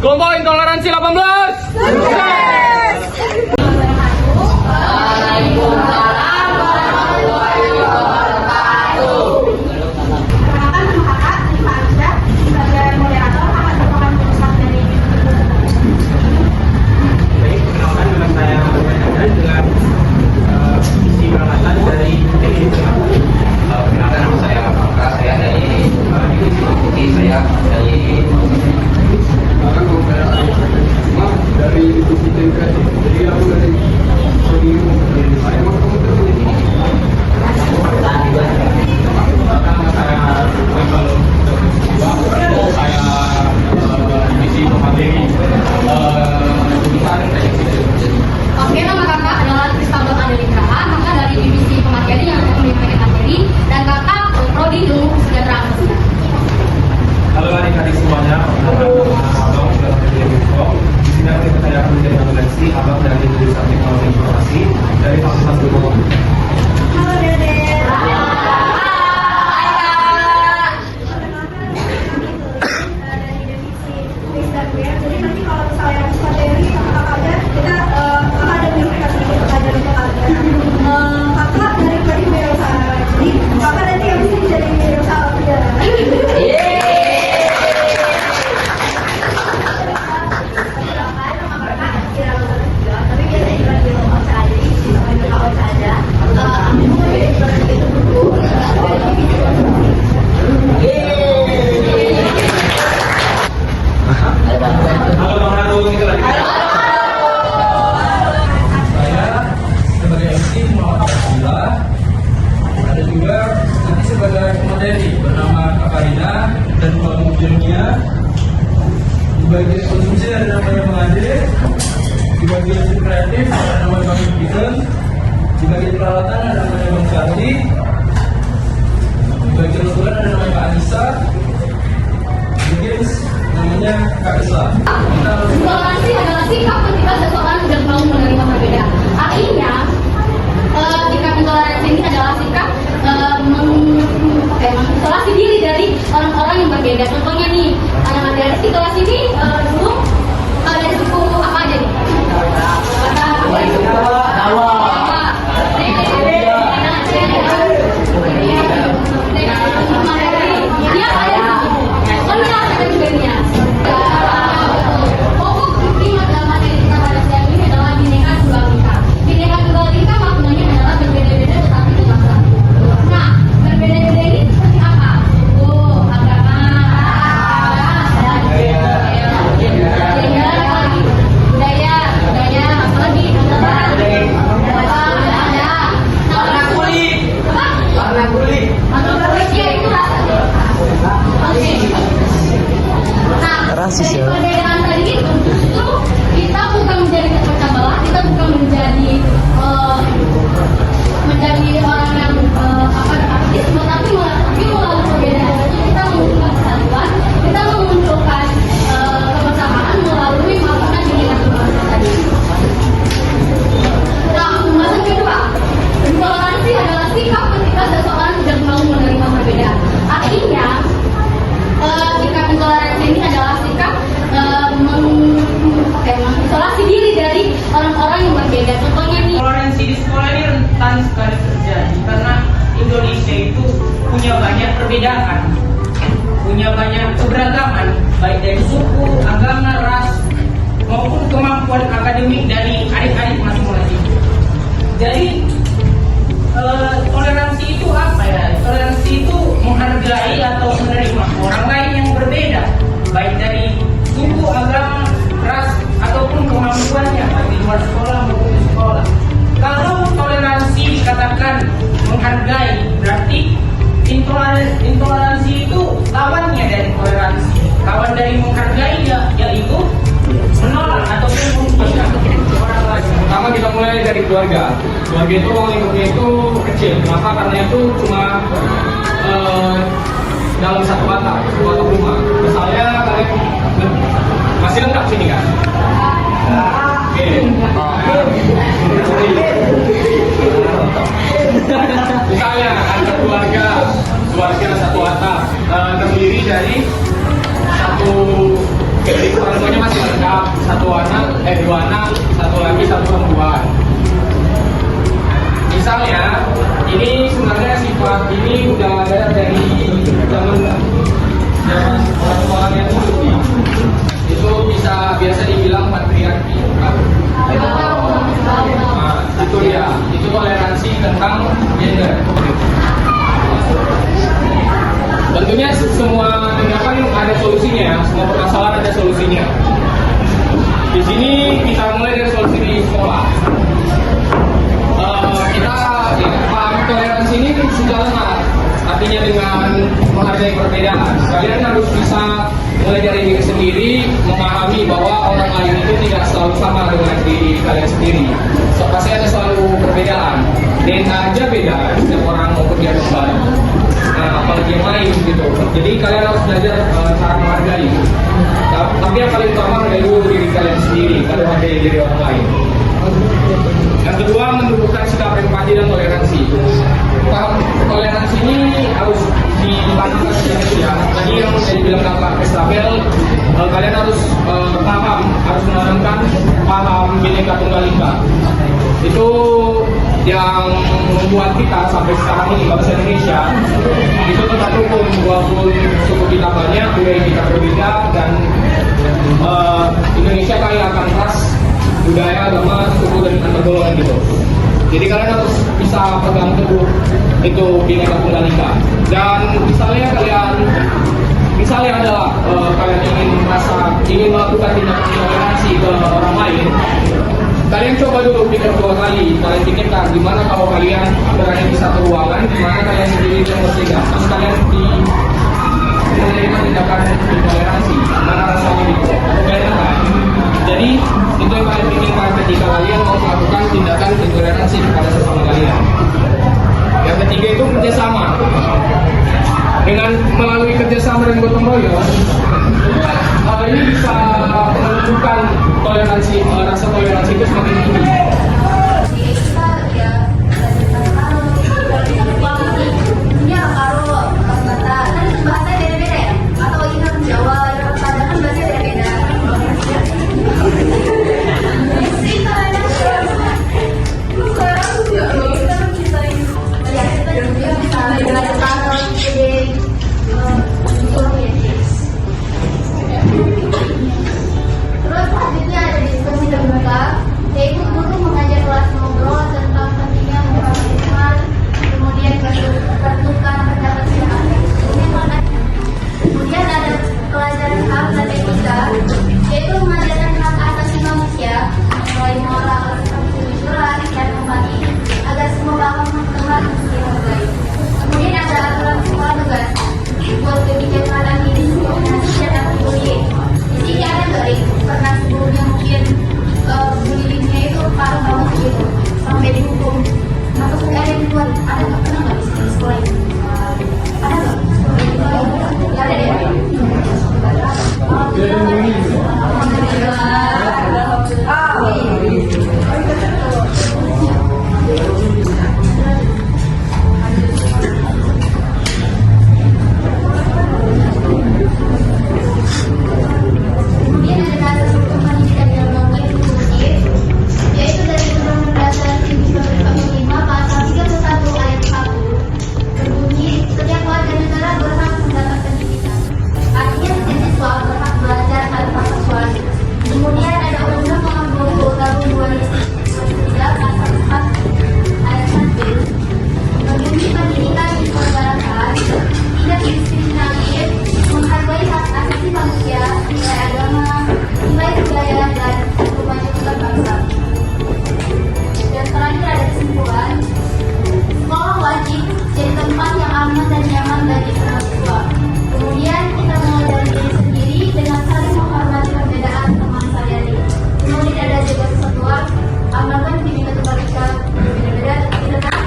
Kelompok Intoleransi 18. Sukses! Waalaikumsalam warahmatullahi wabarakatuh. Perkenalkan, nama kakak Nifah Arsyad sebagai moderator akan merupakan perusahaan dari Baik, perkenalkan nama saya Ahmad dengan visi peralatan dari teknik. Perkenalkan nama saya Maka, saya dari divisi komputi, saya dari Dari divisi teknik. Jadi aku dari saya mau Oke, nama kakak adalah Kristabel Adelika, kakak dari divisi pemateri yang akan menyampaikan materi, dan kakak prodi ilmu kesejahteraan sosial. Halo adik-adik semuanya, abang sudah menjadi info. Di sini saya akan menjadi akuntansi, abang dari jurusan teknologi informasi dari Fakultas Ilmu. Halo Dede. Jadi nanti kalau misalnya materi kakak aja kita ada berikan sedikit pelajaran untuk kalian. Kakak dari prodi wirausaha. Jadi kakak nanti yang bisa jadi wirausaha juga. Halo Bang Harun, kita lagi. Saya sebagai MC Muhammad Abdullah. Ada juga nanti sebagai pemateri bernama Kaparina dan Mbak Mujurnia. Di bagian konsumsi ada namanya Bang Ade. Di bagian kreatif ada namanya Bang Ibn. Di bagian peralatan ada namanya Bang Syarli. Di bagian ukuran ada namanya Pak Anissa. Di games namanya Kak Islam. Intoleransi adalah sikap ketika seseorang tidak mau menerima perbedaan. Artinya, sikap intoleransi ini adalah sikap mengisolasi diri dari orang-orang yang berbeda. Contohnya nih, anak dari isolasi ini dulu dari suku apa aja nih? Kata apa itu? Rasis ya. Perbedaan tadi itu justru kita bukan menjadi terpecah belah, kita bukan menjadi orang yang apatisme, tapi melalui perbedaan itu kita memunculkan kesatuan, kita memunculkan kebersamaan melalui melakukan kegiatan tadi. Nah, pembahasan kedua, intoleransi adalah sikap ketika seseorang tidak mau menerima perbedaan. Artinya, sikap intoleransi ini adalah sikap mengisolasi diri dari orang-orang yang berbeda. Contohnya nih, Toleransi di sekolah ini rentan sekali terjadi karena Indonesia itu punya banyak perbedaan, punya banyak keberagaman, baik dari suku, agama, ras, maupun kemampuan akademik dari adik-adik masing-masing. Jadi toleransi itu apa ya? Toleransi itu menghargai atau menerima orang lain yang berbeda, baik dari suku, agama, ras, ataupun kemampuannya baik di luar sekolah maupun di sekolah. Kalau toleransi dikatakan menghargai, berarti intoleransi itu lawannya dari toleransi. Lawan dari menghargai yaitu menolak ataupun membenci orang lain. Pertama kita mulai dari keluarga. Keluarga itu ruang lingkupnya itu kecil. Kenapa? Karena itu cuma dalam satu atap rumah. Misalnya kalian masih lengkap sini kan? Oke. Misalnya ada keluarga satu atap terdiri dari orang tuanya masih dua anak, satu laki, satu perempuan. Misalnya, ini sebenarnya sifat ini udah ada dari zaman orang-orang yang dulu nih. Itu biasa dibilang patriarki. Nah, itu dia, itu toleransi tentang gender. Tentunya semua tindakan ada solusinya, semua permasalahan ada solusinya. Di sini kita mulai dari solusi di sekolah. Kita paham toleransi ini sejalan, artinya dengan menghargai perbedaan. Kalian harus bisa mulai dari diri sendiri, memahami bahwa orang lain itu tidak selalu sama dengan diri kalian sendiri. So, pasti ada selalu perbedaan. DNA aja beda, setiap orang maupun dia kembali. Apalagi yang lain gitu. Jadi kalian harus belajar cara menghargai. Tapi yang paling utama hargai dulu diri kalian sendiri, kalau hargai diri orang lain. Yang kedua, menumbuhkan sikap empati dan toleransi. Toleransi ini harus ditanamkan sejak kecil ya. Tadi yang saya bilang kakak Estabel, kalian harus harus menanamkan paham Bhinneka Tunggal Ika. Itu yang membuat kita sampai sekarang ini bangsa Indonesia itu tetap rukun walaupun suku kita banyak, budaya kita berbeda, dan Indonesia kaya akan ras, budaya, agama, suku, dan antar golongan gitu. Jadi kalian harus bisa pegang teguh itu Bhinneka Tunggal Ika. Dan misalnya adalah kalian ingin melakukan tindakan toleransi ke orang lain, kalian coba dulu pikir 2 kali. Kalian pikirkan gimana kalau kalian berada di satu ruangan, gimana kalian sendiri yang berbeda, terus kalian menerima tindakan intoleransi, mana rasanya gitu? Kalian kan? Jadi itu yang kalian pikirkan ketika kalian mau melakukan tindakan intoleransi kepada sesama kalian. Yang ketiga itu kerjasama. Dengan melalui kerjasama dan gotong royong, ini bisa menunjukkan toleransi, rasa toleransi itu semakin tinggi. Terus selanjutnya ada diskusi terbuka, yaitu guru mengajar kelas ngobrol tentang pentingnya memperhatikan teman, kemudian bertukar pendapat sehat. Kemudian ada pelajaran hak dan etika, yaitu mengajarkan hak asasi manusia, mulai moral, kejujuran, dan empati, agar semua paham teman mesti menghargai. Kemudian ada aturan sekolah tugas, buat kebijakan ini dan aktivitas. Di sini ada dari pernah sebelumnya mungkin bullyingnya itu parah banget gitu sampai dihukum. Atau sudah ada yang buat ada nggak pernah nggak di sekolah ini? Ada nggak? Nggak ada ya? Yaitu dari Undang-Undang Dasar 1945 pasal 31 ayat 1 berbunyi setiap warga negara berhak mendapat pendidikan. Artinya setiap siswa berhak belajar tanpa kecuali. Kemudian ada Undang-Undang Nomor 20 Tahun 2003 pasal 4 ayat 1 berbunyi pendidikan diselenggarakan tidak diskriminatif, menghargai hak asasi manusia, nilai agama, nilai budaya, dan kemajuan bangsa. Dan terakhir ada kesimpulan, sekolah wajib jadi tempat yang aman dan nyaman bagi semua siswa. Kemudian kita mengajari diri sendiri dengan saling menghormati perbedaan teman sehari-hari. Kemudian ada jaga persatuan, amalkan Bhinneka Tunggal Ika, berbeda-beda tapi tetap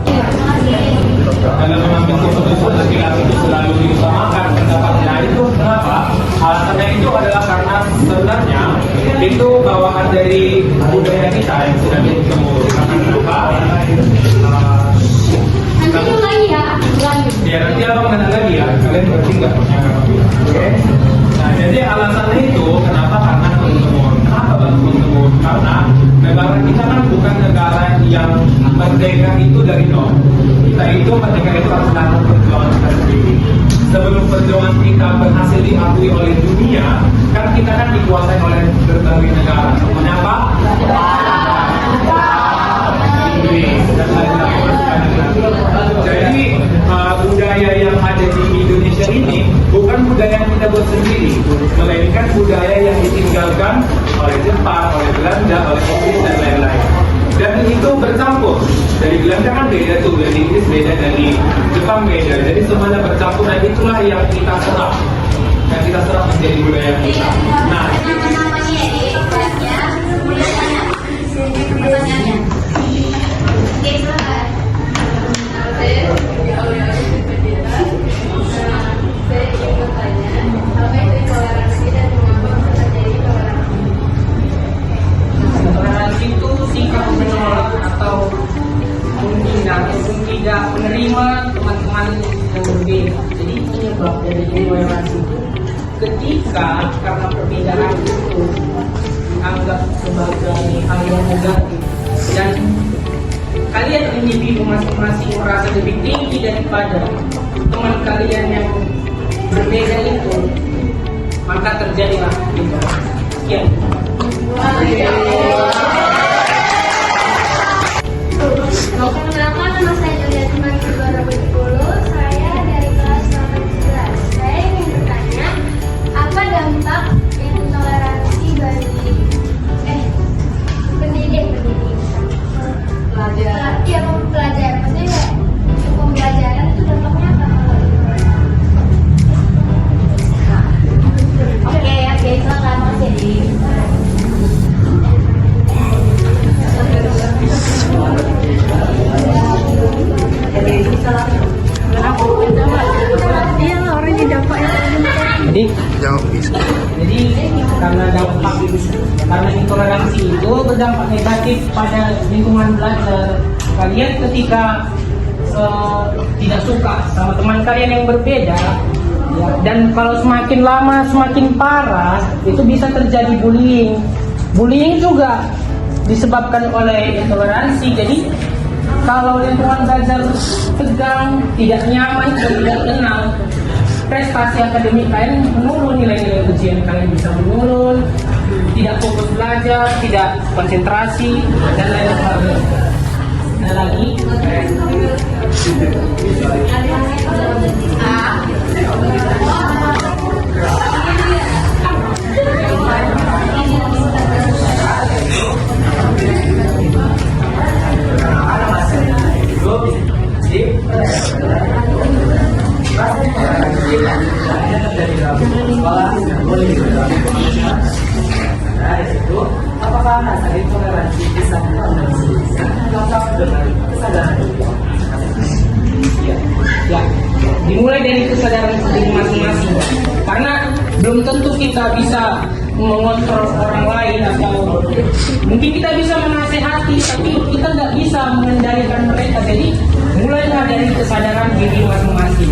terima kasih. Dalam mengambil keputusan laki-laki itu selalu diutamakan pendapatnya itu kenapa? Alasannya itu adalah karena sebenarnya itu bawaan dari budaya kita yang sudah ditemurkan lupa. Nanti lagi ya, lanjut. Ya nanti abang nanya lagi ya, kalian berarti nggak punya. Oke. Nah jadi itu dari nol. Kita itu ketika itu harus melakukan perjuangan kita sendiri. Sebelum perjuangan kita berhasil diakui oleh dunia, kan kita kan dikuasai oleh berbagai negara. Semuanya apa? Inggris dan lain-lain. Jadi budaya yang ada di Indonesia ini bukan budaya yang kita buat sendiri, melainkan budaya yang ditinggalkan oleh Jepang, oleh Belanda, oleh Inggris dan lain-lain. Dan itu bercampur. Dari Belanda kan beda tuh, dari Inggris beda, dari Jepang beda. Jadi semuanya bercampur dan itulah yang kita serap. Yang kita serap menjadi budaya kita. Nah, Nama-namanya ya, kelasnya, kemudian tanya pertanyaannya. Oke, silakan. Saya ingin bertanya, apa itu intoleransi dan mengapa bisa terjadi intoleransi? Toleransi itu sikap menolak atau menghindar ataupun tidak menerima teman-teman yang berbeda. Jadi penyebab dari intoleransi itu ketika karena perbedaan itu dianggap sebagai hal yang negatif dan kalian individu masing-masing merasa lebih tinggi daripada teman kalian yang berbeda itu, maka terjadilah intoleransi. Sekian. Perkenalkan, nama saya Julia Teman Kibara Betul. Saya dari kelas 11. Saya ingin bertanya, apa dampak intoleransi bagi pendidik pelajar? Iya, pelajar. Maksudnya kayak pembelajaran itu dampaknya apa? Oke, silakan Mas Jadi. Jadi karena intoleransi itu berdampak negatif pada lingkungan belajar kalian ketika tidak suka sama teman kalian yang berbeda ya, dan kalau semakin lama semakin parah itu bisa terjadi bullying juga disebabkan oleh intoleransi. Jadi kalau lingkungan belajar tegang, tidak nyaman, tidak tenang, prestasi akademik kalian menurun, nilai-nilai ujian kalian bisa menurun, tidak fokus belajar, tidak konsentrasi, dan lain sebagainya. Dan lagi, apakah ada intoleransi bisa lengkap dengan kesadaran? ya, dimulai dari kesadaran diri masing-masing. Karena belum tentu kita bisa mengontrol orang lain atau mungkin kita bisa menasehati, tapi kita nggak bisa mengendalikan mereka. Jadi mulailah dari kesadaran diri masing-masing.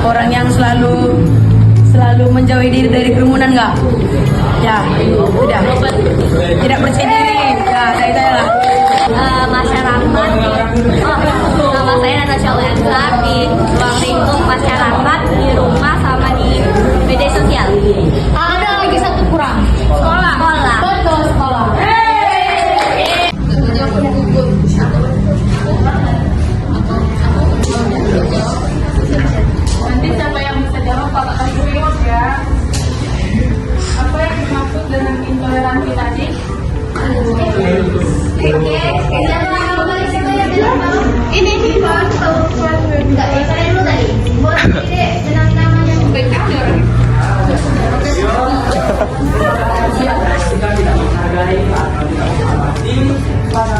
orang yang selalu menjauhi diri dari kerumunan nggak? Ya, udah. Tidak percaya diri. Ya, saya lah. Masyarakat. Nama saya Natasha Uliansar di ruang lingkup masyarakat di rumah sama di media sosial. Ada lagi satu kurang. Sekolah. Betul, sekolah. Nanti siapa yang bisa jawab Pak kasih reward ya. Apa yang dimaksud dengan intoleransi tadi? Ini enggak ya saya dulu tadi. Boleh senang namanya Kita tidak menghargai atau tidak menghormati pada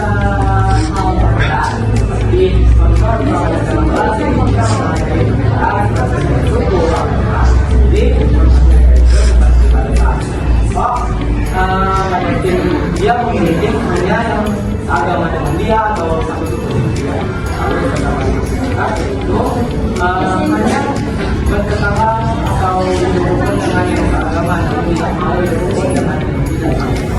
hal perbedaan. Seperti kontrol pada dalam bahasa yang kita menghargai perbedaan, kita bersyukur. Jadi, dia memiliki hanya yang agama dengan dia atau satu suku dia. Kalau agama kita itu hanya bertetangga atau berhubungan dengan yang beragama dan tidak mau berhubungan dengan yang tidak beragama.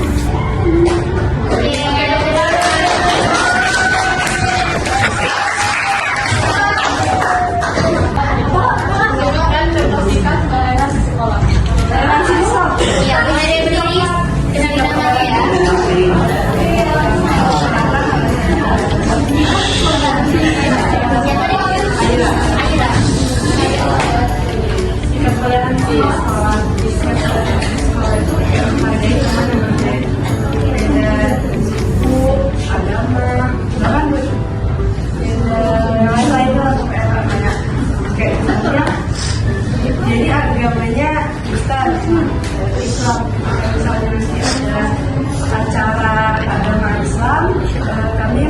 Iya, berdiri berdiri. Kenalin nama ya. Jadi agamanya Islam. Misalnya adalah acara agama Islam, kami